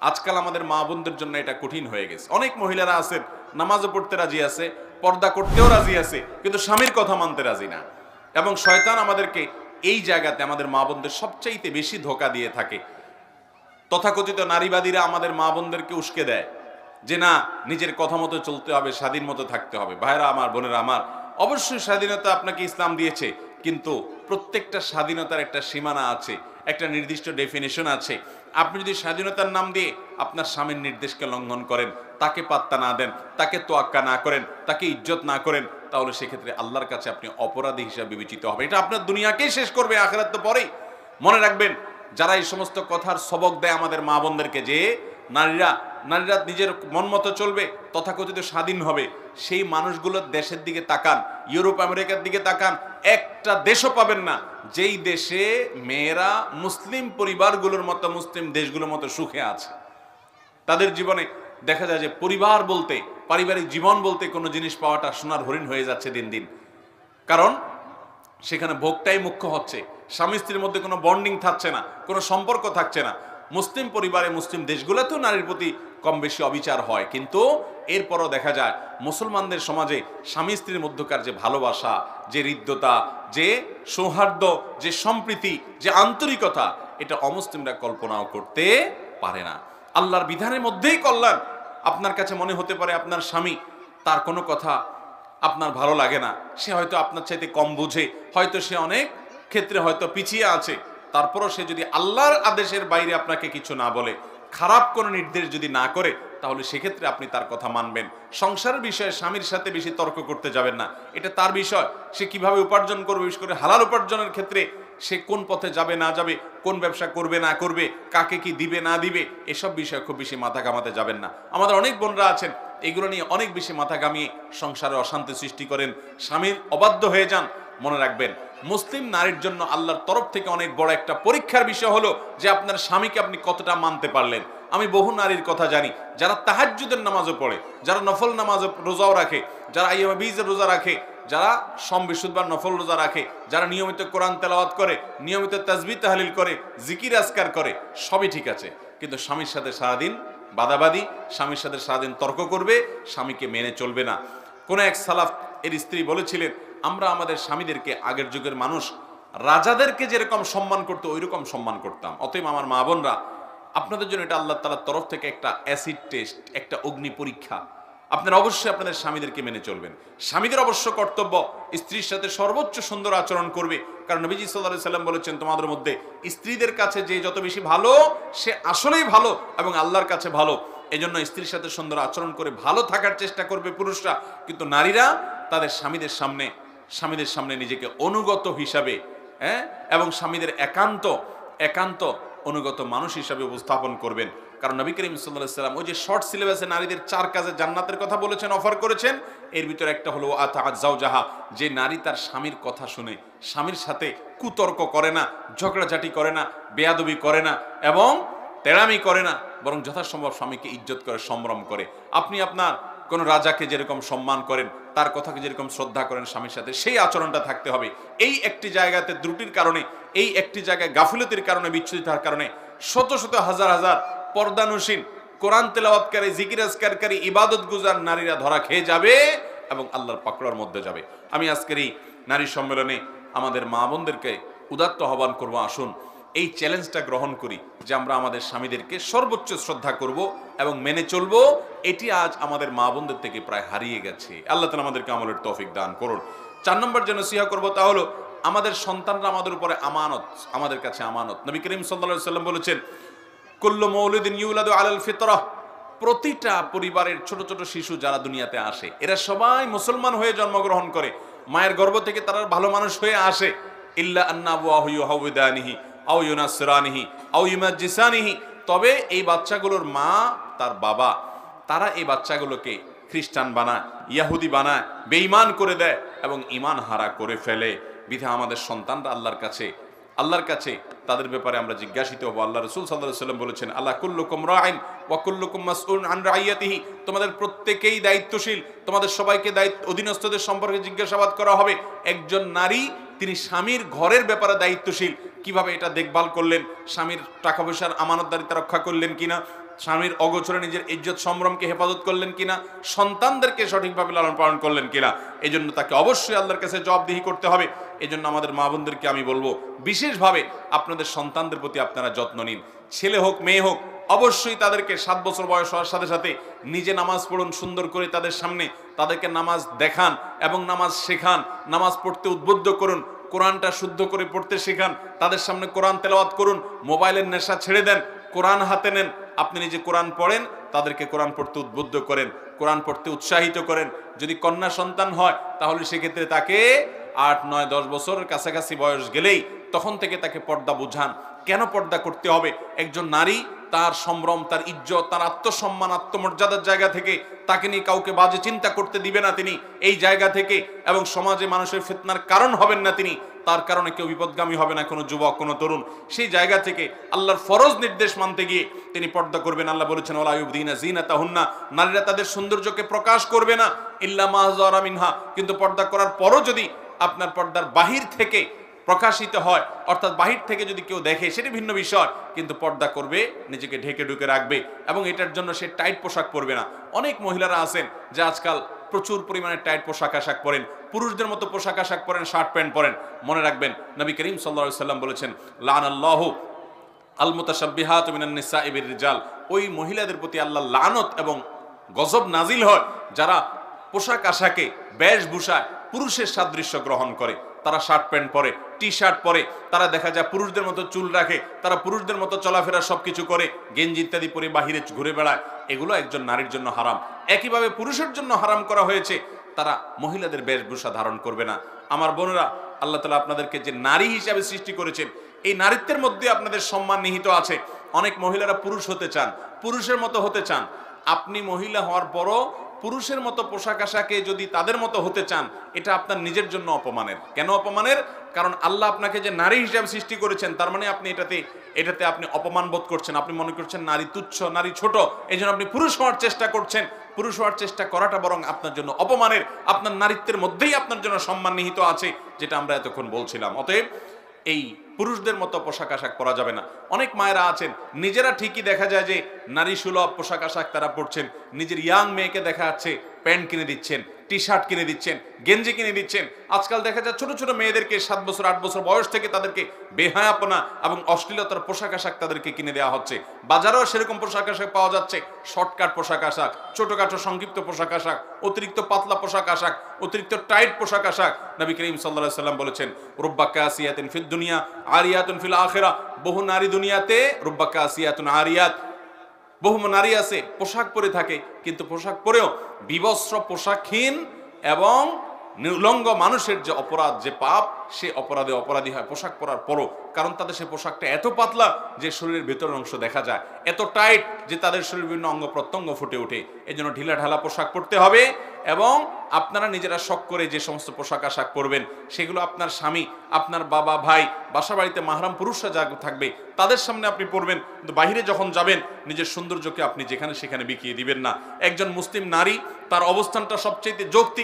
আজকাল আমাদের মা বোনদের জন্য এটা কঠিন হয়ে গেছে। অনেক মহিলারা আছেন নামাজও পড়তে রাজি আছে, পর্দা করতেও রাজি আছে, কিন্তু স্বামীর কথা মানতে রাজি না। এবং শয়তান আমাদেরকে এই জায়গাতে আমাদের মা বোনদের সবচাইতে বেশি ধোঁকা দিয়ে থাকে। তথাকথিত নারীবাদীরা আমাদের মা বোনদেরকে উস্কে দেয় যে না, নিজের কথা মতো চলতে হবে, স্বাধীন মতো থাকতে হবে। ভাইরা আমার, বোনেরা আমার, অবশ্যই স্বাধীনতা আপনাকে ইসলাম দিয়েছে, কিন্তু প্রত্যেকটা স্বাধীনতার একটা সীমানা আছে, একটা নির্দিষ্ট ডেফিনেশন আছে। আপনি যদি স্বাধীনতার নাম দিয়ে আপনার স্বামীর নির্দেশকে লঙ্ঘন করেন, তাকে পাত্তা না দেন, তাকে তোয়াক্কা না করেন, তাকে ইজ্জত না করেন, তাহলে সেক্ষেত্রে আল্লাহর কাছে আপনি অপরাধী হিসাবে বিবেচিত হবে। এটা আপনার দুনিয়াকেই শেষ করবে, আখিরাত তো পরেই। মনে রাখবেন, যারা এই সমস্ত কথার সবক দেয় আমাদের মা বোনদেরকে যে নারীরা নিজের মন মতো চলবে, তথাকথিত স্বাধীন হবে, সেই মানুষগুলোর দেশের দিকে তাকান, ইউরোপ আমেরিকার দিকে তাকান, একটা দেশও পাবেন না যেই দেশে মেয়েরা মুসলিম পরিবারগুলোর মতো, মুসলিম দেশগুলোর মতো সুখে আছে। তাদের জীবনে দেখা যায় যে পরিবার বলতে, পারিবারিক জীবন বলতে কোনো জিনিস পাওয়াটা সোনার হরিণ হয়ে যাচ্ছে দিন দিন। কারণ সেখানে ভোগটাই মুখ্য হচ্ছে, স্বামী স্ত্রীর মধ্যে কোনো বন্ডিং থাকছে না, কোনো সম্পর্ক থাকছে না। মুসলিম পরিবারে, মুসলিম দেশগুলোতেও নারীর প্রতি কম বেশি অবিচার হয়, কিন্তু এরপরও দেখা যায় মুসলমানদের সমাজে স্বামী স্ত্রীর মধ্যকার যে ভালোবাসা, যে হৃদ্যতা, যে সৌহার্দ্য, যে সম্প্রীতি, যে আন্তরিকতা, এটা অমুসলিমরা কল্পনাও করতে পারে না। আল্লাহর বিধানের মধ্যেই কল্যাণ। আপনার কাছে মনে হতে পারে আপনার স্বামী, তার কোনো কথা আপনার ভালো লাগে না, সে হয়তো আপনার চাইতে কম বুঝে, হয়তো সে অনেক ক্ষেত্রে হয়তো পিছিয়ে আছে, তারপরও সে যদি আল্লাহর আদেশের বাইরে আপনাকে কিছু না বলে, খারাপ কোনো নির্দেশ যদি না করে, তাহলে সেক্ষেত্রে আপনি তার কথা মানবেন। সংসারের বিষয়ে স্বামীর সাথে বেশি তর্ক করতে যাবেন না, এটা তার বিষয়। সে কিভাবে উপার্জন করবে, বিশেষ করে হালাল উপার্জনের ক্ষেত্রে সে কোন পথে যাবে না যাবে, কোন ব্যবসা করবে না করবে, কাকে কি দিবে না দিবে, এসব বিষয়ে খুব বেশি মাথা ঘামাতে যাবেন না। আমাদের অনেক বোনরা আছেন এগুলো নিয়ে অনেক বেশি মাথা ঘামিয়ে সংসারে অশান্তি সৃষ্টি করেন, স্বামীর অবাধ্য হয়ে যান। মনে রাখবেন, মুসলিম নারীর জন্য আল্লাহর তরফ থেকে অনেক বড় একটা পরীক্ষার বিষয় হলো যে আপনার স্বামীকে আপনি কতটা মানতে পারলেন। আমি বহু নারীর কথা জানি যারা তাহাজ্জুদের নামাজও পড়ে, যারা নফল নামাজ রোজাও রাখে, যারা আইয়ামে বীজের রোজা রাখে, যারা সোম বৃহস্পতিবার নফল রোজা রাখে, যারা নিয়মিত কোরআন তেলাওয়াত করে, নিয়মিত তাসবিহ তাহলিল করে, জিকির আজকার করে, সবই ঠিক আছে, কিন্তু স্বামীর সাথে সারাদিন বাদাবাদি, স্বামীর সাথে সারাদিন তর্ক করবে, স্বামীকে মেনে চলবে না। কোন এক সালাফ এর স্ত্রী বলেছিলেন, আমরা আমাদের স্বামীদেরকে, আগের যুগের মানুষ রাজাদেরকে যেরকম সম্মান করতো ওই রকম সম্মান করতাম। অতএব আমার মা বোনরা, আপনাদের জন্য এটা আল্লাহ তাআলার তরফ থেকে একটা অ্যাসিড টেস্ট, একটা অগ্নি পরীক্ষা। আপনারা অবশ্যই আপনাদের স্বামীদেরকে মেনে চলবেন। স্বামীদের অবশ্য কর্তব্য স্ত্রীর সাথে সর্বোচ্চ সুন্দর আচরণ করবে, কারণ নবীজি সাল্লাল্লাহু আলাইহি সাল্লাম বলেছেন, তোমাদের মধ্যে স্ত্রীদের কাছে যে যত বেশি ভালো, সে আসলেই ভালো এবং আল্লাহর কাছে ভালো। এজন্য স্ত্রীর সাথে সুন্দর আচরণ করে ভালো থাকার চেষ্টা করবে পুরুষরা, কিন্তু নারীরা তাদের স্বামীদের সামনে নিজেকে অনুগত হিসাবে, এবং স্বামীদের একান্ত অনুগত মানুষ হিসাবে উপস্থাপন করবেন। কারণ নবী করিম সাল্লাল্লাহু আলাইহি ওয়াসাল্লাম ওই যে শর্ট সিলেবাসে নারীদের 4 কাজে জান্নাতের কথা বলেছেন, অফার করেছেন, এর ভিতরে একটা হলো আতাআত যাওজাহা, যে নারী তার স্বামীর কথা শুনে, স্বামীর সাথে কুতর্ক করে না, ঝগড়াঝাটি করে না, বেয়াদবি করে না এবং তেড়ামি করে না, বরং যথাসম্ভব স্বামীকে ইজ্জত করে, সম্ভ্রম করে। আপনি আপনার কোন রাজাকে যেরকম সম্মান করেন, তার কথাকে যেরকম শ্রদ্ধা করেন, স্বামীর সাথে সেই আচরণটা থাকতে হবে। এই একটি জায়গাতে ত্রুটির কারণে, এই একটি জায়গায় গাফিলতির কারণে, বিচ্ছুরিত হওয়ার কারণে শত শত হাজার হাজার পর্দানুসীন, কোরআন তেলাওয়াতকারী, জিকির আজকারকারী, ইবাদত গুজার নারীরা ধরা খেয়ে যাবে এবং আল্লাহর পাকড়ার মধ্যে যাবে। আমি আজকের এই নারী সম্মেলনে আমাদের মা বোনদেরকে উদাত্ত আহ্বান করব, আসুন এই চ্যালেঞ্জটা গ্রহণ করি যে আমরা আমাদের স্বামীদেরকে সর্বোচ্চ শ্রদ্ধা করব এবং মেনে চলবো। এটি আজ আমাদের মা বোনদের থেকে প্রায় হারিয়ে গেছে। আল্লাহ তাআলা আমাদেরকে আমলের তৌফিক দান করুন। 4 নম্বর যে নসিহত করব তা হলো, আমাদের সন্তানরা আমাদের উপরে আমানত, আমাদের কাছে আমানত। নবী করিম সাল্লাল্লাহু আলাইহি সাল্লাম বলেছেন, কুল্লু মাউলুদিন ইউলাদু আলাল ফিতরাহ, প্রতিটা পরিবারের ছোট ছোট শিশু যারা দুনিয়াতে আসে, এরা সবাই মুসলমান হয়ে জন্মগ্রহণ করে, মায়ের গর্ভ থেকে তারা ভালো মানুষ হয়ে আসে। ইল্লা আন্না আবওয়াহু ইউহাউদানিহি আও ইউনাসরানিহি আও ইউমাজ্জিসানিহি, তবে এই বাচ্চাগুলোর মা, তার বাবা, তারা এই বাচ্চাগুলোকে খ্রিস্টান বানায়, ইহুদি বানায়, বেঈমান করে দেয় এবং ঈমান হারা করে ফেলে। বিধা আমাদের সন্তানরা আল্লাহর কাছে তাদের ব্যাপারে আমরা জিজ্ঞাসিত হব। আল্লাহ রাসূল সাল্লাল্লাহু আলাইহি ওয়াসাল্লাম বলেছেন, আল্লাহ কুল্লুকুম রাইন ওয়া কুল্লুকুম মাসউলুন আন রাইয়াতিহি, তোমাদের প্রত্যেকেই দায়িত্বশীল, তোমাদের সবাইকে অধীনস্থদের সম্পর্কে জিজ্ঞাসাবাদ করা হবে। একজন নারী, তিনি স্বামীর ঘরের ব্যাপারে দায়িত্বশীল, কিভাবে এটা দেখভাল করলেন, স্বামীর টাকা পয়সার আমানতদারিতা রক্ষা করলেন কিনা, স্বামীর অগোচরে নিজের ইজ্জত সম্ভ্রমকে হেফাজত করলেন কিনা, সন্তানদেরকে সঠিকভাবে লালন পালন করলেন কিনা, এই জন্য তাকে অবশ্যই আল্লাহর কাছে জবাবদিহি করতে হবে। এই জন্য আমাদের মা বোনদেরকে আমি বলবো, বিশেষভাবে আপনাদের সন্তানদের প্রতি আপনারা যত্ন নিন। ছেলে হোক মেয়ে হোক, অবশ্যই তাদেরকে 7 বছর বয়স হওয়ার সাথে সাথে নিজে নামাজ পড়ুন, সুন্দর করে তাদের সামনে তাদেরকে নামাজ দেখান এবং নামাজ শেখান, নামাজ পড়তে উদ্বুদ্ধ করুন, কোরআনটা শুদ্ধ করে পড়তে শেখান, তাদের সামনে কোরআন তেলাওয়াত করুন, মোবাইলের নেশা ছেড়ে দেন, কোরআন হাতে নেন, আপনি নিজে কোরআন পড়েন, তাদেরকে কোরআন পড়তে উদ্বুদ্ধ করেন, কোরআন পড়তে উৎসাহিত করেন। যদি কন্যা সন্তান হয় তাহলে সেক্ষেত্রে তাকে 8, 9, 10 বছরের কাছাকাছি বয়স গেলেই তখন থেকে তাকে পর্দা বুঝান। কেন পর্দা করতে হবে? একজন নারী তার সম্ভ্রম, তার ইজ্জত, তার আত্মসম্মান, আত্মমর্যাদার জায়গা থেকে তাকে নিয়ে কাউকে বাজে চিন্তা করতে দিবে না তিনি এই জায়গা থেকে, এবং সমাজে মানুষের ফিতনার কারণ হবেন না তিনি, তার কারণে কেউ বিপদগামী হবে না, কোনো যুবক, কোনো তরুণ। সেই জায়গা থেকে আল্লাহর ফরজ নির্দেশ মানতে গিয়ে তিনি পর্দা করবেন। আল্লাহ বলেছেন ওয়ালা ইউবদিনা যিনাতাহুন্না, নারীরা তাদের সৌন্দর্যকে প্রকাশ করবে না ইল্লা মা যারা মিনহা, কিন্তু পর্দা করার পরও যদি আপনার পর্দার বাহির থেকে প্রকাশিত হয়, অর্থাৎ বাহির থেকে যদি কেউ দেখে সেটা ভিন্ন বিষয়, কিন্তু পর্দা করবে, নিজেকে ঢেকে ঢুকে রাখবে, এবং এটার জন্য সে টাইট পোশাক পরবে না। অনেক মহিলারা আছেন যে আজকাল প্রচুর পরিমাণে টাইট পোশাক আশাক পরেন, পুরুষদের মতো পোশাক আশাক পরেন, শার্ট প্যান্ট পরেন। মনে রাখবেন নবী করিম সাল্লাল্লাহু আলাইহি সাল্লাম বলেছেন লানাল্লাহু আল মুতাশাব্বিহাতু মিনান নিসাই বির রিজাল, ওই মহিলাদের প্রতি আল্লাহ লানত এবং গজব নাজিল হয় যারা পোশাক আশাকে, বেশভূষায় পুরুষের সাদৃশ্য গ্রহণ করে। তারা শার্ট প্যান্ট পরে, টি শার্ট পরে, তারা দেখা যায় পুরুষদের মতো চুল রাখে, তারা পুরুষদের মতো চলাফেরা সবকিছু করে, গেঞ্জি ইত্যাদি পরে বাহিরে ঘুরে বেড়ায়। এগুলো একজন নারীর জন্য হারাম। একইভাবে পুরুষের জন্য হারাম করা হয়েছে, তারা মহিলাদের বেশভূষা ধারণ করবে না। আমার বোনেরা, আল্লাহ তাআলা আপনাদেরকে যে নারী হিসাবে সৃষ্টি করেছেন, এই নারীত্বের মধ্যে আপনাদের সম্মান নিহিত আছে। অনেক মহিলারা পুরুষ হতে চান, পুরুষের মতো হতে চান। আপনি মহিলা হওয়ার পরও পুরুষের মতো পোশাক আশাকে যদি তাদের মতো হতে চান, এটা আপনার নিজের জন্য অপমানের। কেন অপমানের? কারণ আল্লাহ আপনাকে যে নারী হিসাবে সৃষ্টি করেছেন, তার মানে আপনি এটাতে আপনি অপমান বোধ করছেন। আপনি মনে করছেন নারী তুচ্ছ, নারী ছোট, এই জন্য আপনি পুরুষ হওয়ার চেষ্টা করছেন। পুরুষ হওয়ার চেষ্টা করাটা বরং আপনার জন্য অপমানের। আপনার নারীত্বের মধ্যেই আপনার জন্য সম্মান নিহিত আছে, যেটা আমরা এতক্ষণ বলছিলাম। অতএব এই পুরুষদের মতো পোশাক আশাক পরা যাবে না। অনেক মায়েরা আছেন নিজেরা ঠিকই দেখা যায় যে নারী সুলভ পোশাক আশাক তারা পরছেন, নিজের ইয়াং মেয়েকে দেখা যাচ্ছে প্যান্ট কিনে দিচ্ছেন, টি শার্ট কিনে দিচ্ছেন, গেঞ্জি কিনে দিচ্ছেন। আজকাল দেখা যায় ছোট ছোট মেয়েদেরকে 7 বছর 8 বছর বয়স থেকে তাদেরকে বেহায়াপনা এবং অশ্লীলতার পোশাক আশাক তাদেরকে কিনে দেওয়া হচ্ছে। বাজারেও সেরকম পোশাক আশাক পাওয়া যাচ্ছে, শর্টকাট পোশাক আশাক, ছোটখাটো সংক্ষিপ্ত পোশাক আশাক, অতিরিক্ত পাতলা পোশাক আশাক, অতিরিক্ত টাইট পোশাক আশাক। নবী করিম সাল্লাল্লাহু আলাইহি সাল্লাম বলেছেন রুব্বা কাসিয়াতিন ফিদ দুনিয়া আরিয়াতুন ফিল আখিরা, বহু নারী দুনিয়াতে রুব্বা কাসিয়াতুন আরিয়াত, বহু নারী আছে পোশাক পরে থাকে, কিন্তু পোশাক পরেও বিবস্ত্র, পোশাকহীন এবং নিউলঙ্গ মানুষের যে অপরাধ, যে পাপ, সে অপরাধে অপরাধী হয় পোশাক পরার পরও। কারণ তাদের সে পোশাকটা এত পাতলা যে শরীরের ভেতরের অংশ দেখা যায়, এত টাইট যে তাদের শরীরের বিভিন্ন অঙ্গ প্রত্যঙ্গ ফুটে ওঠে। এই জন্য ঢিলা ঢালা পোশাক পরতে হবে। এবং আপনারা নিজেরা শখ করে যে সমস্ত পোশাক আশাক পরবেন, সেগুলো আপনার স্বামী, আপনার বাবা, ভাই, বাসা বাড়িতে মাহরাম পুরুষরা যা থাকবে তাদের সামনে আপনি পরবেন, কিন্তু বাইরে যখন যাবেন নিজের সৌন্দর্যকে আপনি যেখানে সেখানে বিকিয়ে দিবেন না। একজন মুসলিম নারী, তার অবস্থানটা সবচেয়ে যৌক্তিক।